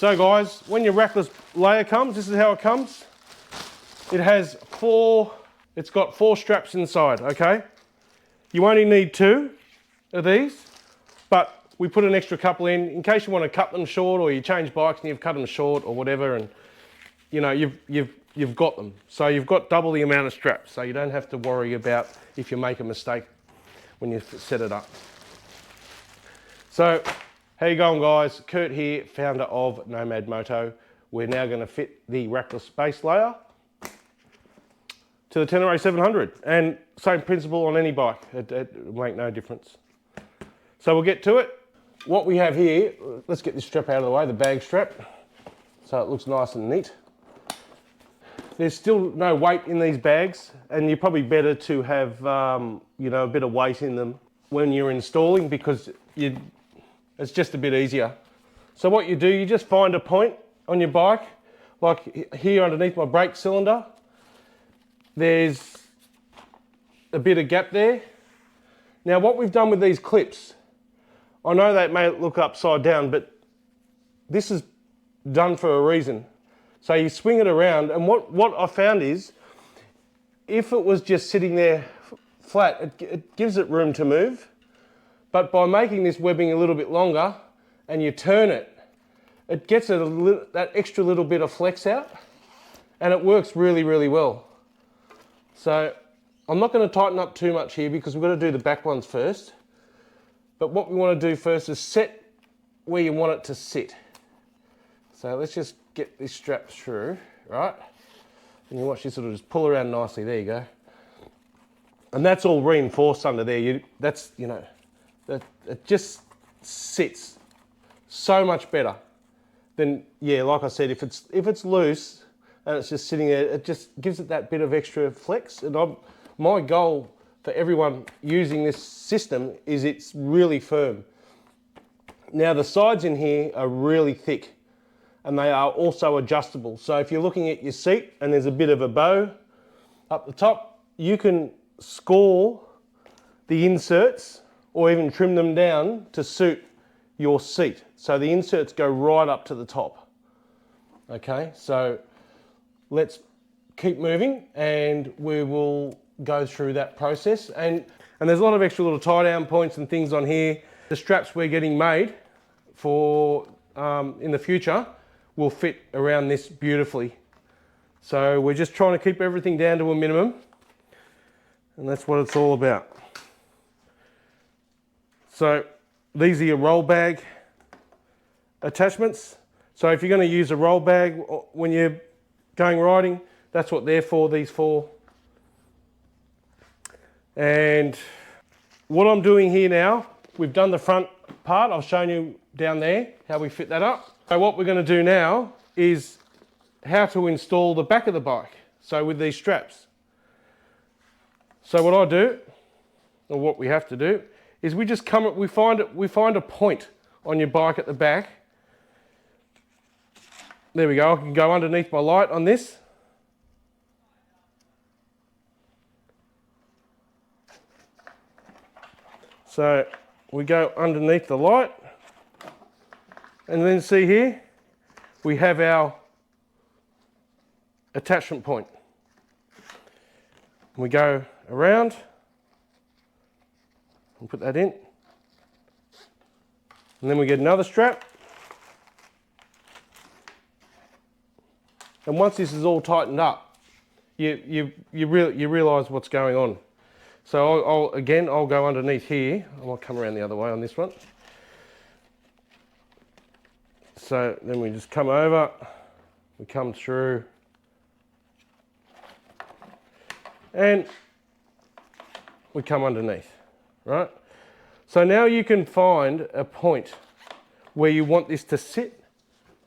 So guys, when your rackless layer comes, this is how it comes. It has it's got 4 straps inside, okay? You only need 2 of these, but we put an extra couple in case you want to cut them short, or you change bikes and you've cut them short or whatever, and you know, you've got them. So you've got double the amount of straps, so you don't have to worry about if you make a mistake when you set it up. So, how you going guys? Kurt here, founder of Nomad Moto. We're now going to fit the rackless base layer to the Tenere 700, and same principle on any bike, it will make no difference. So we'll get to it. What we have here, let's get this strap out of the way, the bag strap, so it looks nice and neat. There's still no weight in these bags, and you're probably better to have you know, a bit of weight in them when you're installing, because it's just a bit easier. So what you do, you just find a point on your bike, like here underneath my brake cylinder. There's a bit of gap there. Now what we've done with these clips, I know that may look upside down, but this is done for a reason. So you swing it around, and what I found is, if it was just sitting there flat, it gives it room to move. But by making this webbing a little bit longer, and you turn it, it gets that extra little bit of flex out, and it works really, really well. So I'm not going to tighten up too much here because we've got to do the back ones first. But what we want to do first is set where you want it to sit. So let's just get this strap through, right? And you watch this, it'll just pull around nicely. There you go. And that's all reinforced under there. You know, it just sits so much better than, yeah, like I said, if it's loose and it's just sitting there, it just gives it that bit of extra flex. And my goal for everyone using this system is it's really firm. Now the sides in here are really thick, and they are also adjustable. So if you're looking at your seat and there's a bit of a bow up the top, you can score the inserts or even trim them down to suit your seat. So the inserts go right up to the top. Okay, so let's keep moving and we will go through that process. And there's a lot of extra little tie down points and things on here. The straps we're getting made for in the future will fit around this beautifully. So we're just trying to keep everything down to a minimum, and that's what it's all about. So these are your roll bag attachments. So if you're going to use a roll bag when you're going riding, that's what they're for, these 4. And what I'm doing here now, we've done the front part. I've shown you down there how we fit that up. So what we're going to do now is how to install the back of the bike. So with these straps. So what I do, or what we have to do, is we just we find a point on your bike at the back. There we go. I can go underneath my light on this. So we go underneath the light, and then see here, we have our attachment point. We go around and put that in, and then we get another strap. And once this is all tightened up, you realise what's going on. So I'll go underneath here. I might come around the other way on this one. So then we just come over, we come through, and we come underneath, right? So now you can find a point where you want this to sit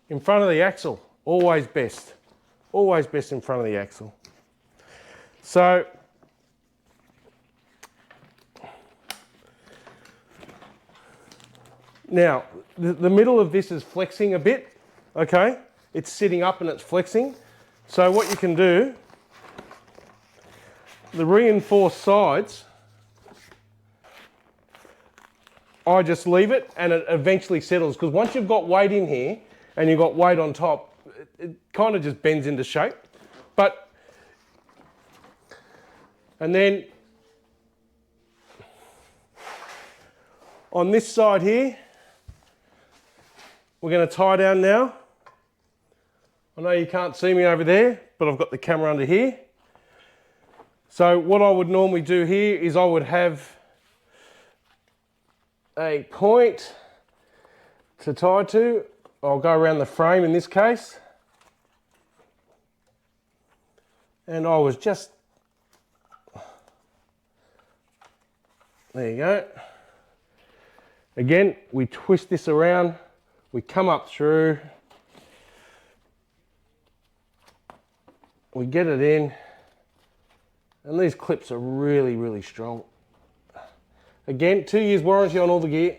in front of the axle. Always best in front of the axle. So now the middle of this is flexing a bit, okay? It's sitting up and it's flexing. So what you can do, the reinforced sides, I just leave it and it eventually settles, because once you've got weight in here and you've got weight on top, it kind of just bends into shape. And then on this side here, we're going to tie down now. I know you can't see me over there, but I've got the camera under here. So what I would normally do here is I would have a point to tie to. I'll go around the frame in this case. And I was just, there you go. Again, we twist this around, we come up through, we get it in, and these clips are really, really strong. Again, 2 years warranty on all the gear,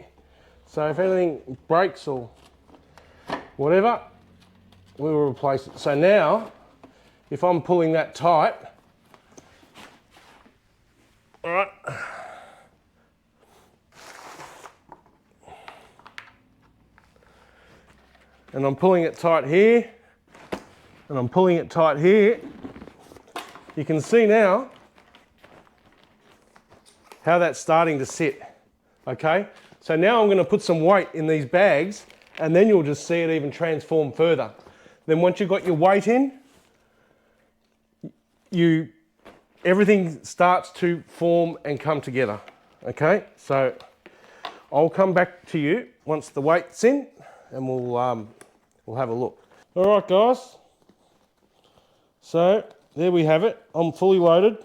so if anything breaks or whatever, we will replace it. So now, if I'm pulling that tight, all right, and I'm pulling it tight here, and I'm pulling it tight here, you can see now how that's starting to sit, okay? So now I'm going to put some weight in these bags, and then you'll just see it even transform further. Then once you've got your weight in, everything starts to form and come together, okay? So I'll come back to you once the weight's in, and we'll have a look. All right, guys. So there we have it. I'm fully loaded.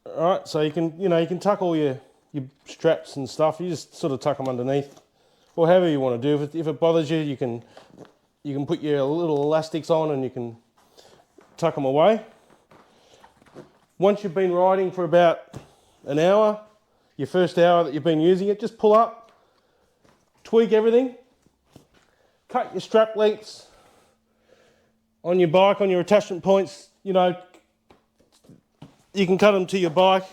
All right, so you can tuck all your straps and stuff. You just sort of tuck them underneath, or however you want to do. If it bothers you, you can put your little elastics on and you can tuck them away. Once you've been riding for about an hour, your first hour that you've been using it, just pull up, tweak everything, cut your strap lengths on your bike, on your attachment points. You know, you can cut them to your bike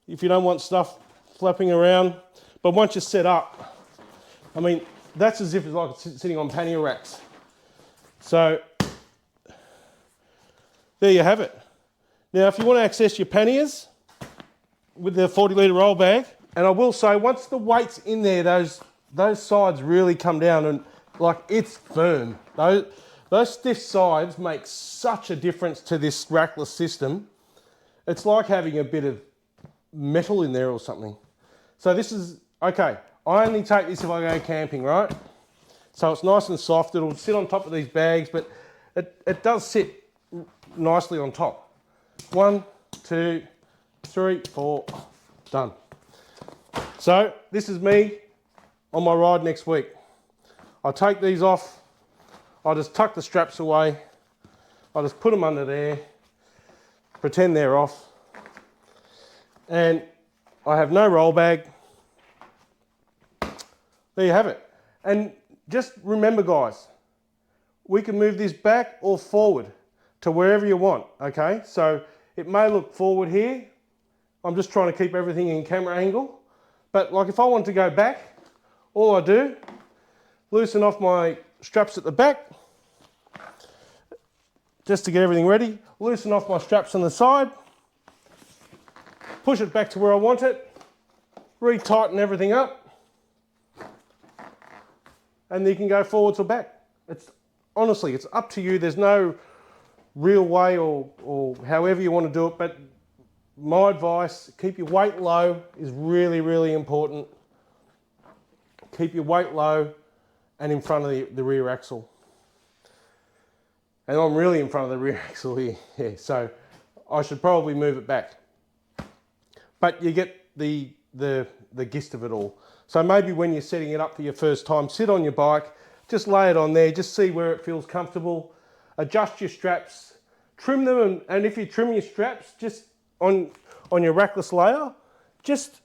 if you don't want stuff flapping around. But once you're set up, I mean, that's as if it's like sitting on pannier racks. So there you have it. Now, if you want to access your panniers with the 40 litre roll bag, and I will say, once the weight's in there, those sides really come down and like it's firm. Those stiff sides make such a difference to this rackless system. It's like having a bit of metal in there or something. So this is, okay, I only take this if I go camping, right? So it's nice and soft. It'll sit on top of these bags, but it does sit nicely on top. 1, 2, 3, 4, done. So this is me on my ride next week. I take these off. I just tuck the straps away. I just put them under there, pretend they're off, and I have no roll bag. There you have it. And just remember, guys, we can move this back or forward to wherever you want, okay? So it may look forward here. I'm just trying to keep everything in camera angle. But like if I want to go back, all I do, loosen off my straps at the back, just to get everything ready, loosen off my straps on the side, push it back to where I want it, retighten everything up, and you can go forwards or back. Honestly, it's up to you. There's no real way or however you want to do it, but my advice, keep your weight low is really, really important. Keep your weight low and in front of the rear axle. And I'm really in front of the rear axle here, yeah, so I should probably move it back. But you get the gist of it all. So maybe when you're setting it up for your first time, sit on your bike, just lay it on there, just see where it feels comfortable, adjust your straps, trim them, and if you trim your straps, just on your rackless layer, just,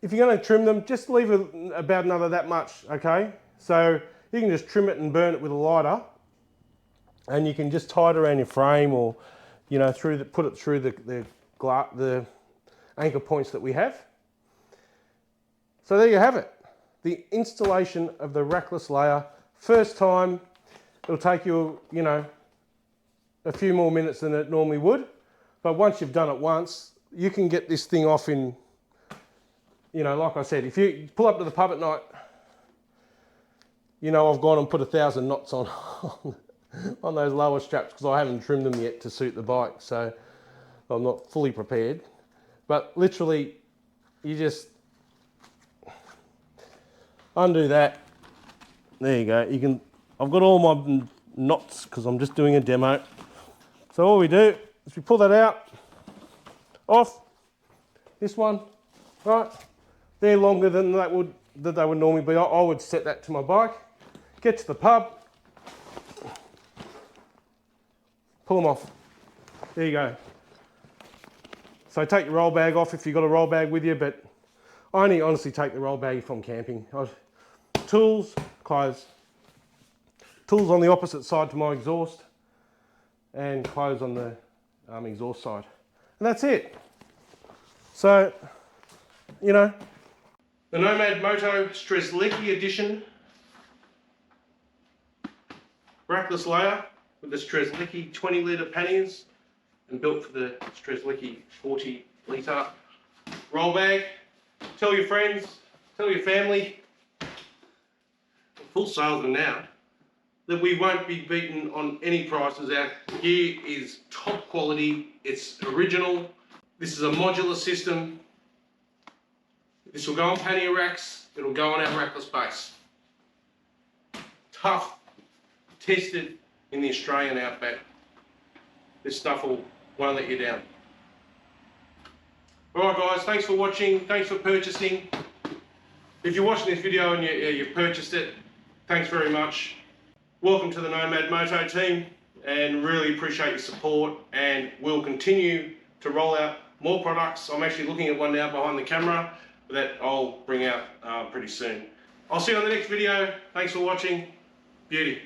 if you're going to trim them, just leave it about another that much, okay? So you can just trim it and burn it with a lighter, and you can just tie it around your frame, or you know, put it through the anchor points that we have. So there you have it. the installation of the rackless layer, first time, it'll take you, you know, a few more minutes than it normally would. But once you've done it once, you can get this thing off in, you know, like I said, if you pull up to the pub at night, you know, I've gone and put 1,000 knots on, on those lower straps because I haven't trimmed them yet to suit the bike. So I'm not fully prepared. But literally, you just undo that. There you go. You can. I've got all my knots because I'm just doing a demo. So all we do is we pull that out, off. This one, right? They're longer than they would normally be. I would set that to my bike. Get to the pub. Pull them off. There you go. So take your roll bag off if you've got a roll bag with you, but I only honestly take the roll bag if I'm camping. Tools, clothes. Tools on the opposite side to my exhaust, and clothes on the exhaust side. And that's it. So, you know, the Nomad Moto Strzelecki edition rackless layer with the Strzelecki 20 litre panniers and built for the Strzelecki 40 litre roll bag. Tell your friends, tell your family, full salesman now, that we won't be beaten on any prices. Our gear is top quality, it's original. This is a modular system. This will go on pannier racks, it'll go on our rackless base. Tough, tested in the Australian outback. This stuff won't let you down. Alright guys, thanks for watching, thanks for purchasing. If you're watching this video and you've purchased it, thanks very much. Welcome to the Nomad Moto team, and really appreciate your support, and we'll continue to roll out more products. I'm actually looking at one now behind the camera that I'll bring out pretty soon. I'll see you on the next video. Thanks for watching. Beauty.